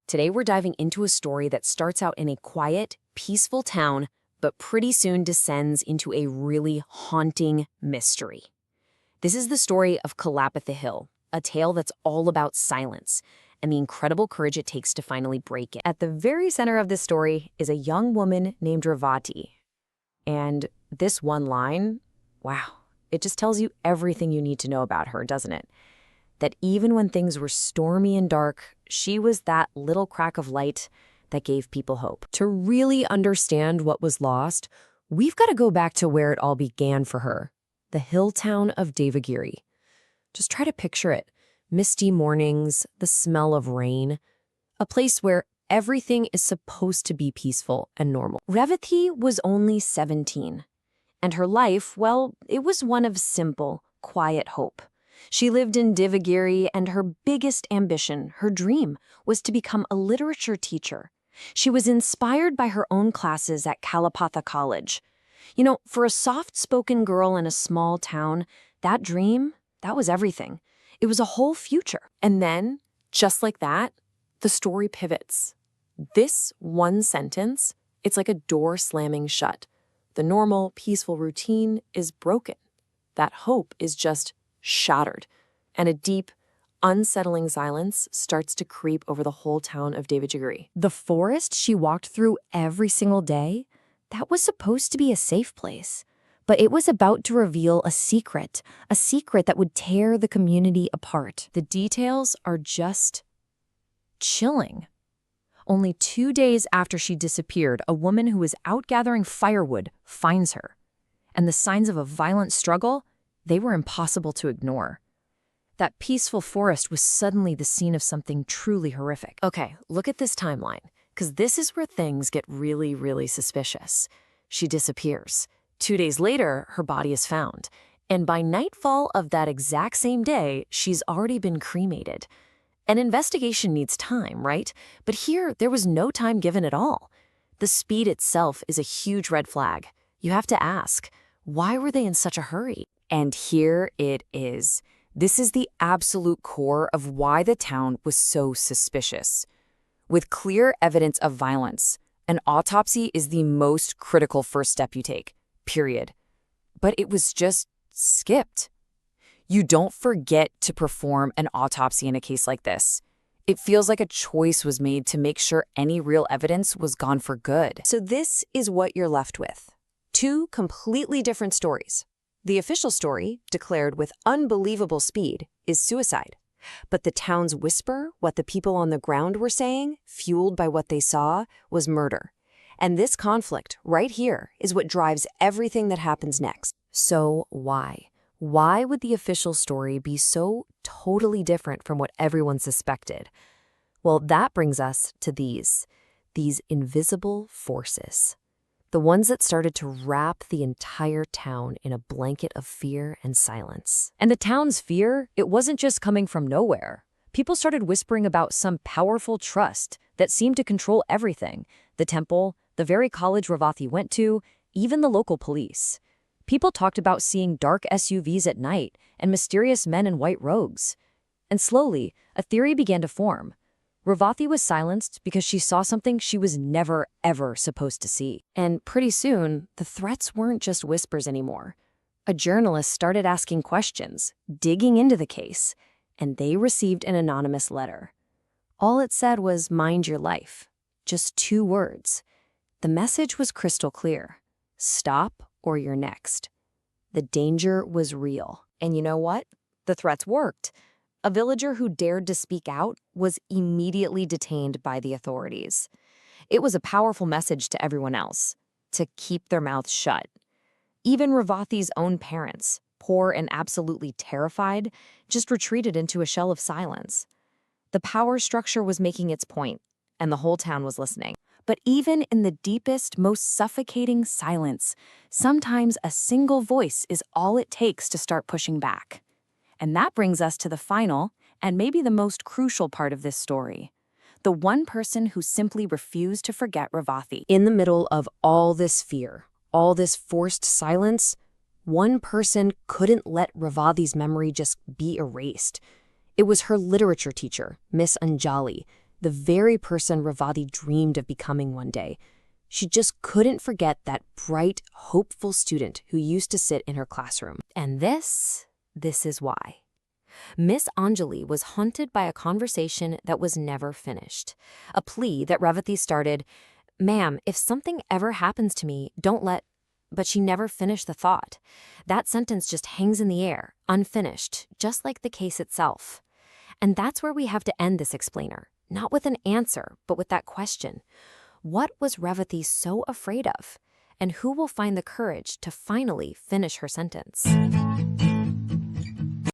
Today we're diving into a story that starts out in a quiet, peaceful town, but pretty soon descends into a really haunting mystery. This is the story of Kalapatha Hill, a tale that's all about silence and the incredible courage it takes to finally break it. At the very center of this story is a young woman named Revati. And this one line, wow, it just tells you everything you need to know about her, doesn't it? That even when things were stormy and dark, she was that little crack of light that gave people hope. To really understand what was lost, we've got to go back to where it all began for her, the hill town of Devagiri. Just try to picture it. Misty mornings, the smell of rain, a place where everything is supposed to be peaceful and normal. Revati was only 17, and her life, well, it was one of simple, quiet hope. She lived in Devagiri, and her biggest ambition, her dream, was to become a literature teacher. She was inspired by her own classes at Kalapatha College. You know, for a soft-spoken girl in a small town, that dream, that was everything. It was a whole future. And then, just like that, the story pivots. This one sentence, it's like a door slamming shut. The normal, peaceful routine is broken. That hope is just shattered, and a deep, unsettling silence starts to creep over the whole town of Devagiri. The forest she walked through every single day, that was supposed to be a safe place. But it was about to reveal a secret that would tear the community apart. The details are just chilling. Only 2 days after she disappeared, a woman who was out gathering firewood finds her. And the signs of a violent struggle, they were impossible to ignore. That peaceful forest was suddenly the scene of something truly horrific. Okay, look at this timeline, because this is where things get really, really suspicious. She disappears. 2 days later, her body is found. And by nightfall of that exact same day, she's already been cremated. An investigation needs time, right? But here, there was no time given at all. The speed itself is a huge red flag. You have to ask, why were they in such a hurry? And here it is. This is the absolute core of why the town was so suspicious. With clear evidence of violence, an autopsy is the most critical first step you take, period. But it was just skipped. You don't forget to perform an autopsy in a case like this. It feels like a choice was made to make sure any real evidence was gone for good. So this is what you're left with. 2 completely different stories. The official story, declared with unbelievable speed, is suicide. But the town's whisper, what the people on the ground were saying, fueled by what they saw, was murder. And this conflict, right here, is what drives everything that happens next. So why? Why would the official story be so totally different from what everyone suspected? Well, that brings us to these invisible forces. The ones that started to wrap the entire town in a blanket of fear and silence. And the town's fear, it wasn't just coming from nowhere. People started whispering about some powerful trust that seemed to control everything. The temple, the very college Revati went to, even the local police. People talked about seeing dark SUVs at night and mysterious men in white robes. And slowly, a theory began to form. Revati was silenced because she saw something she was never, ever supposed to see. And pretty soon, the threats weren't just whispers anymore. A journalist started asking questions, digging into the case, and they received an anonymous letter. All it said was, "Mind your life." Just 2 words. The message was crystal clear. Stop or you're next. The danger was real. And you know what? The threats worked. A villager who dared to speak out was immediately detained by the authorities. It was a powerful message to everyone else, to keep their mouths shut. Even Revati's own parents, poor and absolutely terrified, just retreated into a shell of silence. The power structure was making its point, and the whole town was listening. But even in the deepest, most suffocating silence, sometimes a single voice is all it takes to start pushing back. And that brings us to the final, and maybe the most crucial part of this story. The one person who simply refused to forget Revati. In the middle of all this fear, all this forced silence, one person couldn't let Revati's memory just be erased. It was her literature teacher, Miss Anjali. the very person Revati dreamed of becoming one day. She just couldn't forget that bright, hopeful student who used to sit in her classroom. And this is why. Miss Anjali was haunted by a conversation that was never finished. A plea that Revati started, "Ma'am, if something ever happens to me, don't let..." But she never finished the thought. That sentence just hangs in the air, unfinished, just like the case itself. And that's where we have to end this explainer, not with an answer, but with that question. What was Revati so afraid of? And who will find the courage to finally finish her sentence?